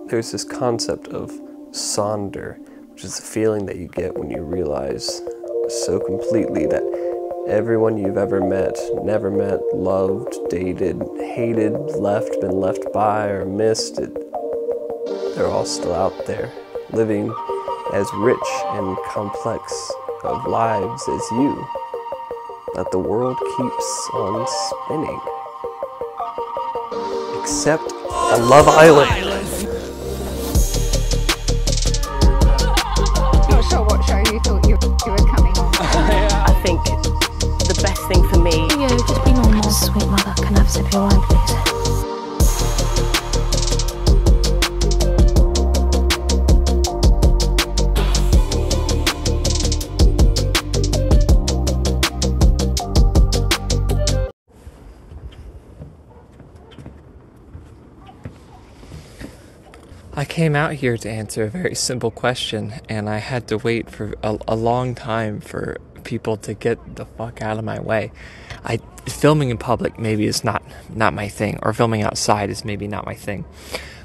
there's this concept of sonder, which is the feeling that you get when you realize so completely that everyone you've ever met, never met, loved, dated, hated, left, been left by, or missed, they're all still out there, living as rich and complex of lives as you, that the world keeps on spinning. Except on Love Island. Not sure what show you thought you were coming on. I think the best thing for me... Yeah, just be normal. Sweet mother, can I have a sip of your wine, please? I came out here to answer a very simple question, and I had to wait for a long time for people to get the fuck out of my way. Filming in public maybe is not my thing, or filming outside is maybe not my thing.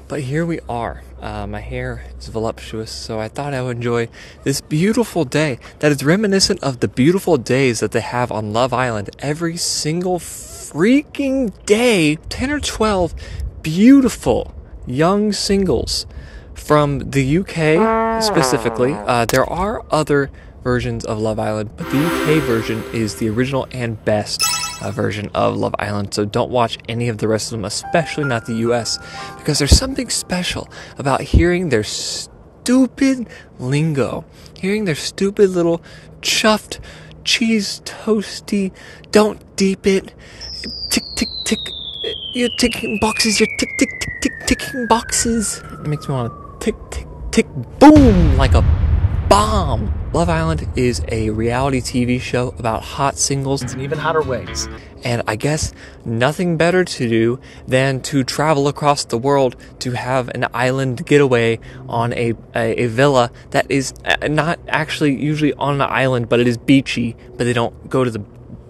But here we are. My hair is voluptuous, so I thought I would enjoy this beautiful day that is reminiscent of the beautiful days that they have on Love Island every single freaking day. 10 or 12 beautiful young singles from the UK specifically. There are other versions of Love Island, but the UK version is the original and best version of Love Island, so don't watch any of the rest of them, especially not the US, because there's something special about hearing their stupid lingo, hearing their stupid little chuffed, cheese toasty, don't deep it, tick tick tick, you're ticking boxes, you're tick tick tick tick ticking boxes. It makes me want to tick tick tick boom like a bomb. Love Island is a reality TV show about hot singles and even hotter ways. And I guess nothing better to do than to travel across the world to have an island getaway on a villa that is not actually usually on an island, but it is beachy, but they don't go to the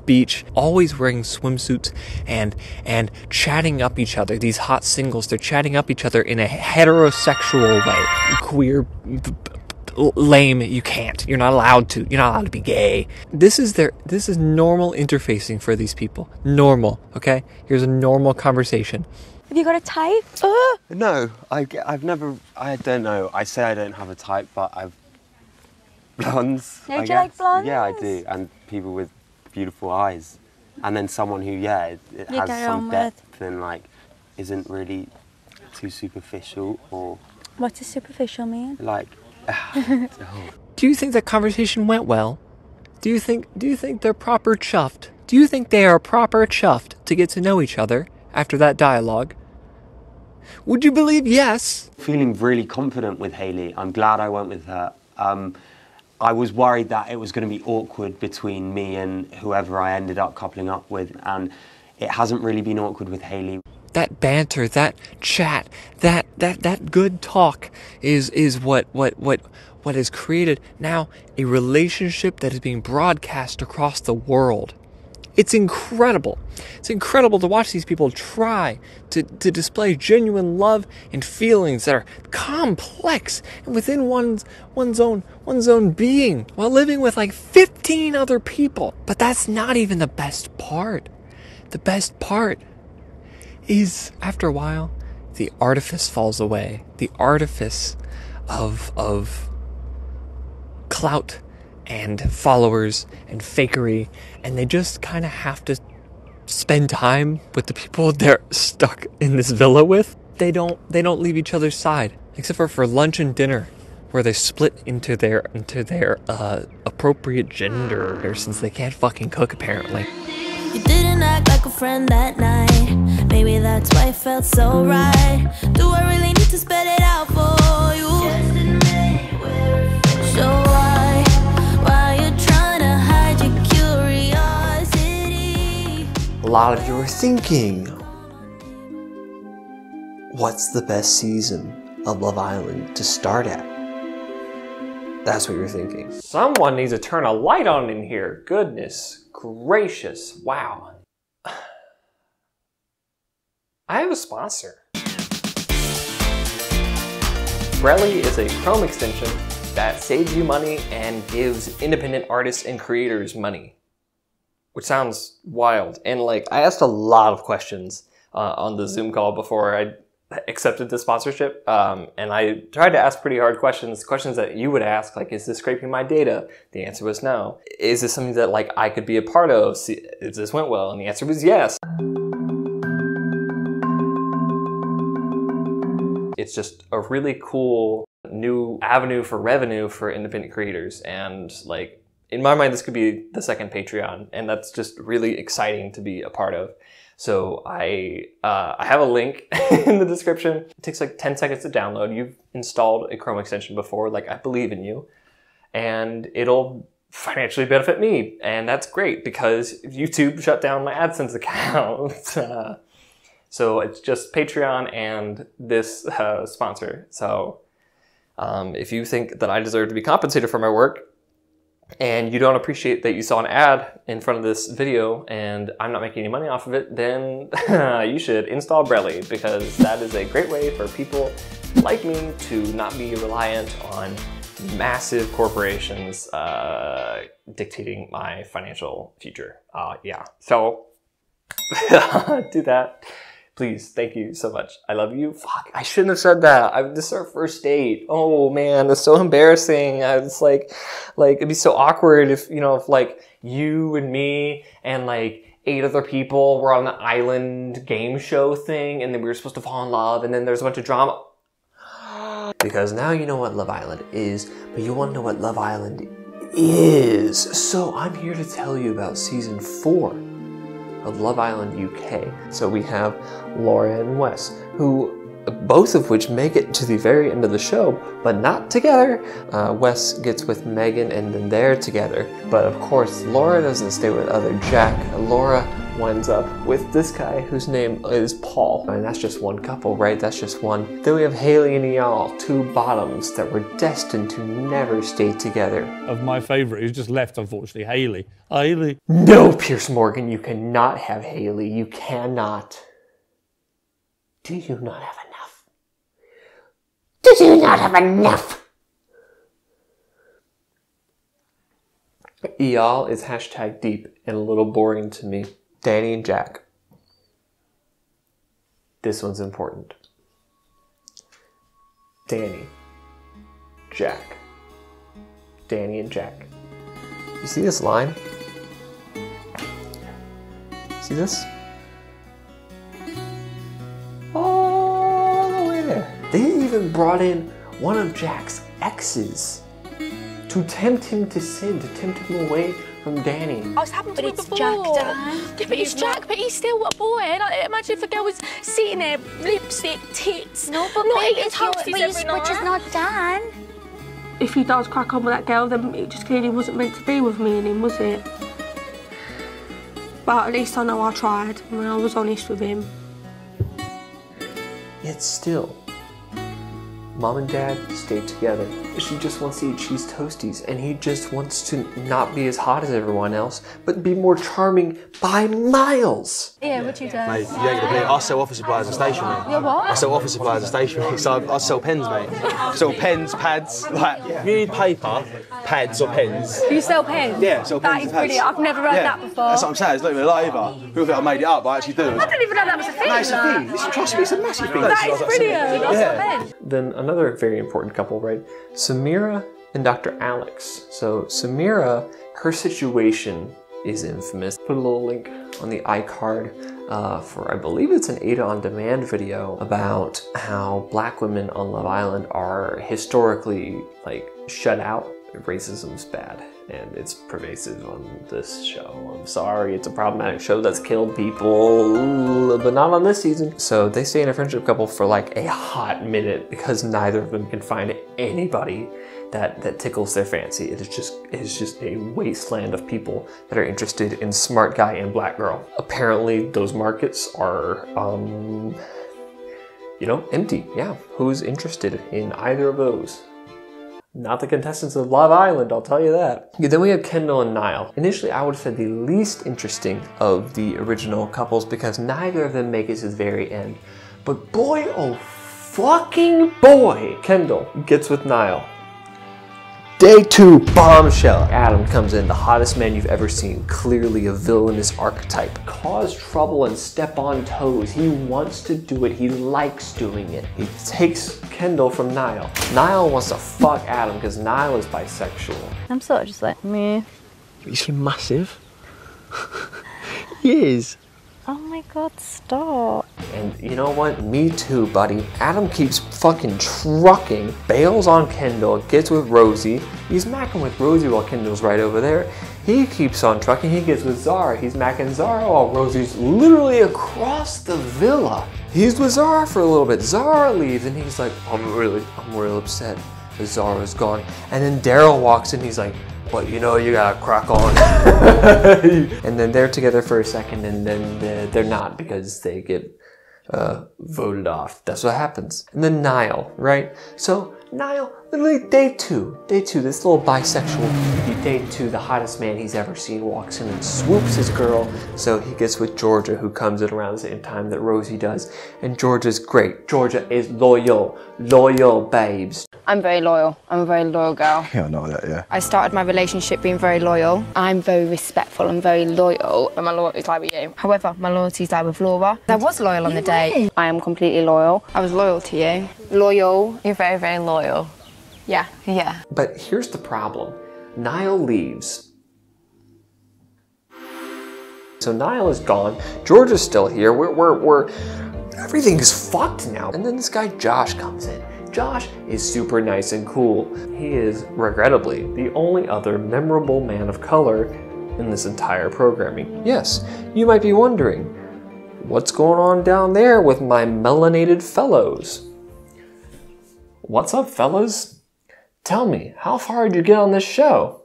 beach, always wearing swimsuits and chatting up each other. These hot singles, they're chatting up each other in a heterosexual way. Queer, lame, you're not allowed to be gay. This is normal interfacing for these people. Normal, okay? Here's a normal conversation. Have you got a type? No, I've never, I don't know. I say I don't have a type, but I've blondes. No, do you like blondes? Yeah, I do. And people with beautiful eyes. And then someone who, it has some depth and like isn't really too superficial or... What does superficial mean? Like... Do you think that conversation went well? Do you think they're proper chuffed? Do you think they are proper chuffed to get to know each other after that dialogue? Would you believe yes? Feeling really confident with Hayley. I'm glad I went with her. I was worried that it was going to be awkward between me and whoever I ended up coupling up with, and it hasn't really been awkward with Hayley. That banter, that chat, that good talk is what has created now a relationship that is being broadcast across the world. It's incredible. It's incredible to watch these people try to display genuine love and feelings that are complex and within one's own being while living with like 15 other people. But that's not even the best part. The best part is, after a while, the artifice falls away. The artifice of clout and followers and fakery, and they just kind of have to spend time with the people they're stuck in this villa with. They don't leave each other's side, except for lunch and dinner, where they split into their appropriate gender, since they can't fucking cook apparently. You didn't act like a friend that night. Maybe that's why it felt so right. Do I really need to spell it out for you? Just admit we're official. So why you trying to hide your curiosity? A lot of you are thinking, what's the best season of Love Island to start at? That's what you're thinking. Someone needs to turn a light on in here. Goodness gracious. Wow. I have a sponsor. Brelly is a Chrome extension that saves you money and gives independent artists and creators money. Which sounds wild. And like, I asked a lot of questions on the Zoom call before I accepted the sponsorship. And I tried to ask pretty hard questions that you would ask, like, is this scraping my data? The answer was no. Is this something that like I could be a part of? See, if this went well? And the answer was yes. It's just a really cool new avenue for revenue for independent creators. And like, in my mind, this could be the second Patreon, and that's just really exciting to be a part of. So I have a link in the description. It takes like 10 seconds to download. You've installed a Chrome extension before, like I believe in you, and it'll financially benefit me. And that's great because YouTube shut down my Adsense account. So it's just Patreon and this sponsor. So if you think that I deserve to be compensated for my work, and you don't appreciate that you saw an ad in front of this video and I'm not making any money off of it, then you should install Brelly, because that is a great way for people like me to not be reliant on massive corporations dictating my financial future. Yeah, so do that. Please, thank you so much. I love you. Fuck, I shouldn't have said that. This is our first date. Oh man, it's so embarrassing. I was like it'd be so awkward if, you know, if like you and me and like 8 other people were on an island game show thing and then we were supposed to fall in love and then there's a bunch of drama. Because now you know what Love Island is, but you want to know what Love Island is. So I'm here to tell you about season 4 of Love Island UK. So we have Laura and Wes, who both of which make it to the very end of the show, but not together. Wes gets with Megan and then they're together. But of course, Laura doesn't stay with other Jack. Laura winds up with this guy whose name is Paul. And that's just one couple, right? That's just one. Then we have Haley and Eyal, 2 bottoms that were destined to never stay together. Of my favourite, who's just left, unfortunately, Haley. Haley. No, Pierce Morgan, you cannot have Haley. You cannot. Do you not have enough? Do you not have enough? Eyal is hashtag deep and a little boring to me. Danny and Jack. This one's important. Danny, Jack. Danny and Jack. You see this line? See this? All the way there. They even brought in one of Jack's exes to tempt him to sin, to tempt him away from Danny. I was happened to But me it's before. Jack, Dan. Yeah, but it's Jack, but he's still a boy. Like, imagine if a girl was sitting there, lipstick, tits, No, but not babe, eating it's your, toasties every night. which is not Dan. If he does crack on with that girl, then it just clearly wasn't meant to be with me and him, was it? But at least I know I tried and I was honest with him. Yet still, Mom and Dad stayed together. She just wants to eat cheese toasties, and he just wants to not be as hot as everyone else, but be more charming by miles. Yeah, what you do? Mate, you ain't gonna believe it. I sell office supplies and stationery. Yeah, what? I sell office supplies and stationery, so I sell pens, mate. I sell pens, pads, like, if you need paper, pads or pens. You sell pens? Yeah, sell pens That is and pads. brilliant. I've never heard that before. That's what I'm saying, it's not even a lie either. People think I made it up, but I actually do. I didn't even know that was a thing. No, it's a thing. Trust me, it's a massive thing. That is brilliant. I sell pens. Then another very important couple, right? Samira and Dr. Alex. So Samira, her situation is infamous. Put a little link on the iCard for, I believe it's an Ada on Demand video about how black women on Love Island are historically like shut out. Racism's bad and it's pervasive on this show. I'm sorry, it's a problematic show that's killed people, but not on this season. So they stay in a friendship couple for like a hot minute because neither of them can find anybody that tickles their fancy. It is just a wasteland of people that are interested in smart guy and black girl. Apparently those markets are, you know, empty. Yeah, who's interested in either of those? Not the contestants of Love Island, I'll tell you that. Yeah, then we have Kendall and Niall. Initially, I would have said the least interesting of the original couples because neither of them make it to the very end. But boy, oh fucking boy, Kendall, gets with Niall. Day 2, bombshell. Adam comes in, the hottest man you've ever seen, clearly a villainous archetype. Cause trouble and step on toes. He wants to do it, he likes doing it. He takes Kendall from Niall. Niall wants to fuck Adam because Niall is bisexual. I'm sort of just like, meh. He's massive. He is. Oh my god, stop. And you know what? Me too, buddy. Adam keeps fucking trucking, bails on Kendall, gets with Rosie. He's macking with Rosie while Kendall's right over there. He keeps on trucking, he gets with Zara. He's macking Zara while Rosie's literally across the villa. He's with Zara for a little bit. Zara leaves and he's like, I'm real upset that Zara's gone. And then Daryl walks in, he's like, but you know, you gotta crack on. And then they're together for a second and then they're not because they get voted off. That's what happens. And then Niall, right? So Niall, literally day 2, this little bisexual cutie, day 2, the hottest man he's ever seen walks in and swoops his girl. So he gets with Georgia, who comes in around the same time that Rosie does. And Georgia's great. Georgia is loyal babes. I'm very loyal. I'm a very loyal girl. Yeah, I know that, yeah. I started my relationship being very loyal. I'm very respectful and very loyal, and my loyalties lie with you. However, my loyalties lie with Laura. I was loyal on the date. I am completely loyal. I was loyal to you. Loyal. You're very, very loyal. Yeah. Yeah. But here's the problem. Niall leaves. So Niall is gone. Georgia's still here. Everything's fucked now. And then this guy Josh comes in. Josh is super nice and cool. He is, regrettably, the only other memorable man of color in this entire programming. Yes, you might be wondering, what's going on down there with my melanated fellows? What's up, fellas? Tell me, how far did you get on this show?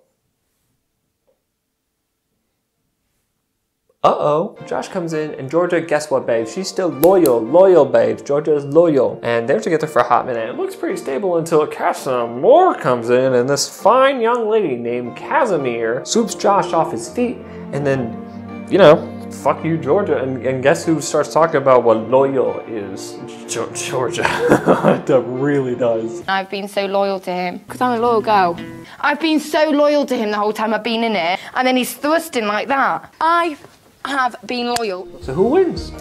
Uh-oh, Josh comes in and Georgia, guess what, babe? She's still loyal, babe. Georgia is loyal. And they're together for a hot minute. It looks pretty stable until Casa Moore comes in and this fine young lady named Casimir swoops Josh off his feet and then, you know, fuck you, Georgia. And guess who starts talking about what loyal is? Georgia. That really does. I've been so loyal to him because I'm a loyal girl. I've been so loyal to him the whole time I've been in it, and then he's thrusting like that. I have been loyal. So who wins?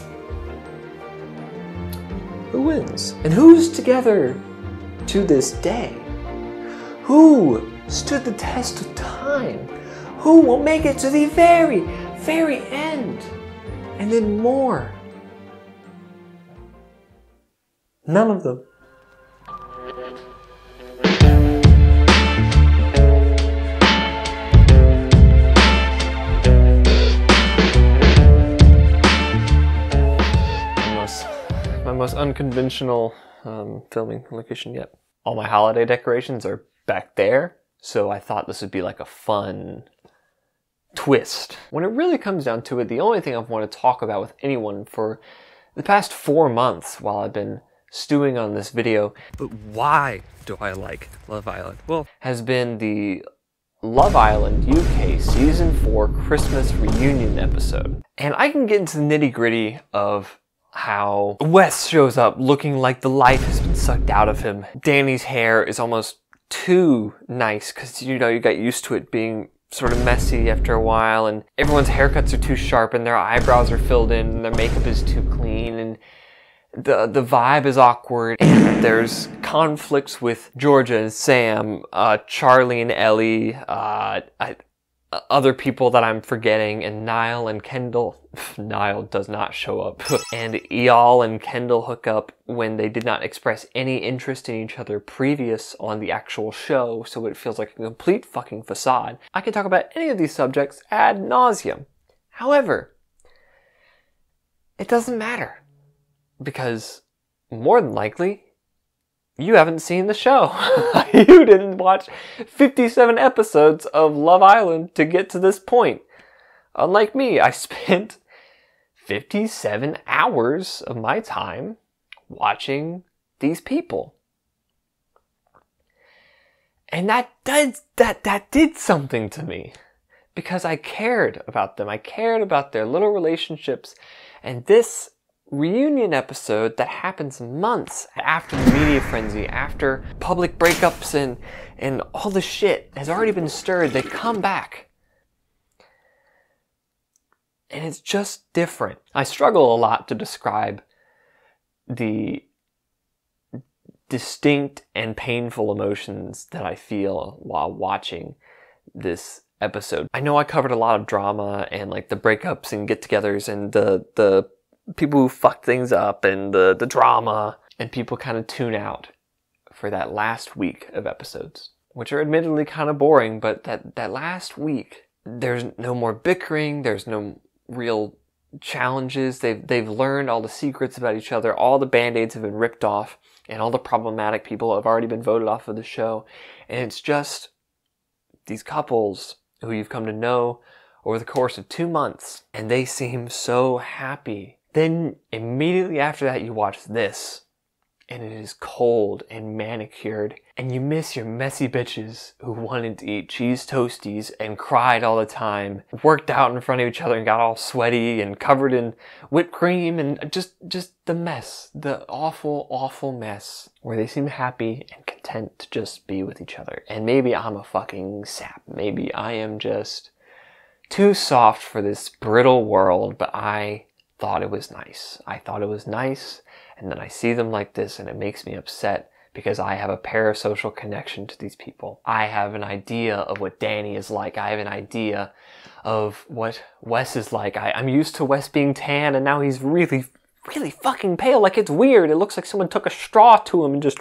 Who wins? And who's together to this day? Who stood the test of time? Who will make it to the very, very end? And then more? None of them. My most unconventional filming location yet. All my holiday decorations are back there, so I thought this would be like a fun twist. When it really comes down to it, the only thing I've wanted to talk about with anyone for the past 4 months while I've been stewing on this video, but why do I like Love Island? Well, has been the Love Island UK Season 4 Christmas reunion episode. And I can get into the nitty-gritty of how Wes shows up looking like the life has been sucked out of him. Danny's hair is almost too nice because, you know, you got used to it being sort of messy after a while, and everyone's haircuts are too sharp and their eyebrows are filled in and their makeup is too clean, and the vibe is awkward, and there's conflicts with Georgia and Sam, Charlie and Ellie, other people that I'm forgetting, and Niall and Kendall. Niall does not show up. And Eyal and Kendall hook up when they did not express any interest in each other previous on the actual show, so it feels like a complete fucking facade. I can talk about any of these subjects ad nauseum. However, it doesn't matter, because more than likely, you haven't seen the show. You didn't watch 57 episodes of Love Island to get to this point. Unlike me, I spent 57 hours of my time watching these people. And that did something to me. Because I cared about them. I cared about their little relationships. And this reunion episode that happens months after the media frenzy, after public breakups and all the shit has already been stirred. They come back. And it's just different. I struggle a lot to describe the distinct and painful emotions that I feel while watching this episode. I know I covered a lot of drama and like the breakups and get-togethers and the people who fucked things up and the drama, and people kind of tune out for that last week of episodes, which are admittedly kind of boring, but that last week, there's no more bickering, there's no real challenges. They've learned all the secrets about each other, all the band-aids have been ripped off, and all the problematic people have already been voted off of the show. And it's just these couples who you've come to know over the course of 2 months, and they seem so happy. Then immediately after that you watch this, and it is cold and manicured, and you miss your messy bitches who wanted to eat cheese toasties and cried all the time, worked out in front of each other and got all sweaty and covered in whipped cream, and just the mess, the awful, awful mess, where they seem happy and content to just be with each other. And maybe I'm a fucking sap. Maybe I am just too soft for this brittle world, but I thought it was nice. I thought it was nice. And then I see them like this and it makes me upset because I have a parasocial connection to these people. I have an idea of what Danny is like. I have an idea of what Wes is like. I'm used to Wes being tan and now he's really, really fucking pale. Like, it's weird. It looks like someone took a straw to him and just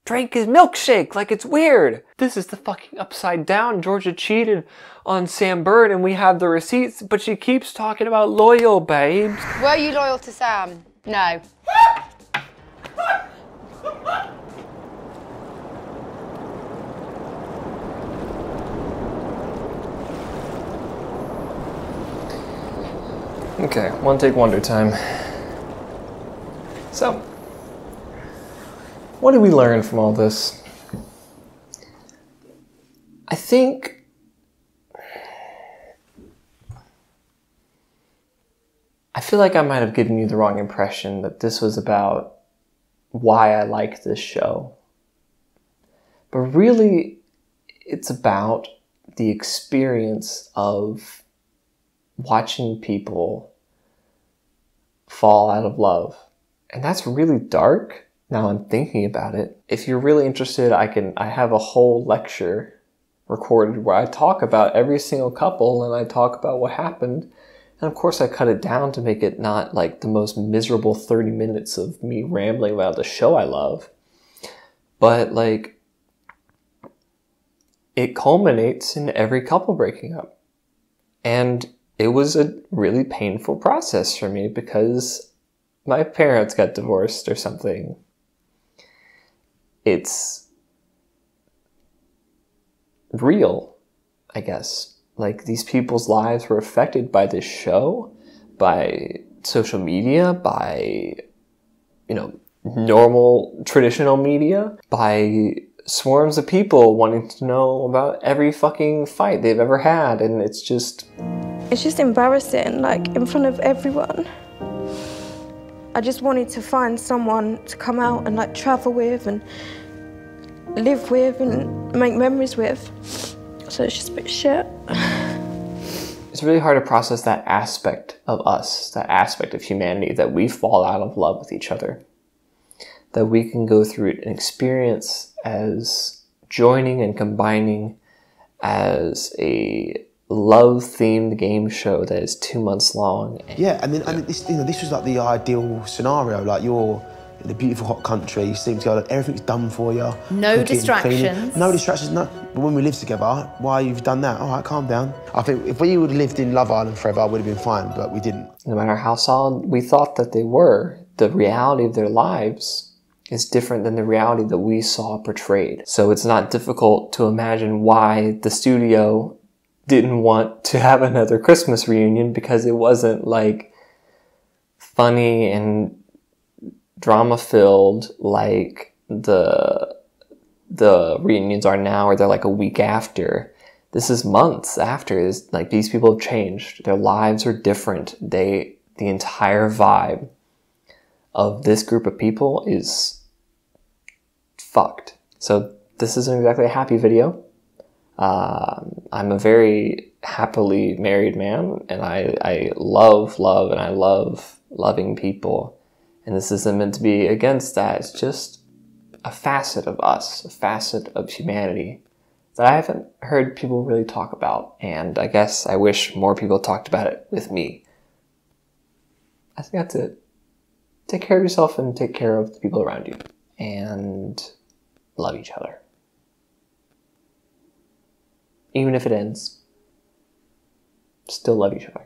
drank his milkshake. Like, it's weird. This is the fucking upside down. Georgia cheated on Sam Bird and we have the receipts, but she keeps talking about loyal, babes. Were you loyal to Sam? No. Okay, one take wonder time. So, what did we learn from all this? I think I feel like I might have given you the wrong impression that this was about why I like this show. But really, it's about the experience of watching people fall out of love. And that's really dark now I'm thinking about it. If you're really interested, I have a whole lecture recorded where I talk about every single couple and I talk about what happened. And of course I cut it down to make it not like the most miserable 30 minutes of me rambling about the show I love. But like, it culminates in every couple breaking up. And it was a really painful process for me because my parents got divorced or something. It's real, I guess. Like, these people's lives were affected by this show, by social media, by, normal, traditional media, by swarms of people wanting to know about every fucking fight they've ever had, and it's just embarrassing, like, in front of everyone. I just wanted to find someone to come out and, like, travel with and live with and make memories with. So it's just a bit shit. It's really hard to process that aspect of us, that aspect of humanity, that we fall out of love with each other. That we can go through an experience as joining and combining as a love-themed game show that is 2 months long. Yeah, I mean, this was like the ideal scenario. Like, you're in a beautiful hot country, you seem to go, like, everything's done for you. No cooking, distractions. Cleaning. No distractions, no. But when we live together, why you've done that? All right, calm down. I think if we would have lived in Love Island forever, I would have been fine, but we didn't. No matter how solid we thought that they were, the reality of their lives is different than the reality that we saw portrayed. So it's not difficult to imagine why the studio didn't want to have another Christmas reunion, because it wasn't like funny and drama-filled like the reunions are now, where they're like a week after. This is months after. Like, these people have changed. Their lives are different. They the entire vibe of this group of people is fucked. So this isn't exactly a happy video. I'm a very happily married man, and I love and I love loving people. And this isn't meant to be against that. It's just a facet of us, a facet of humanity that I haven't heard people really talk about. And I guess I wish more people talked about it with me. I think that's it. Take care of yourself and take care of the people around you. And love each other. Even if it ends, still love each other.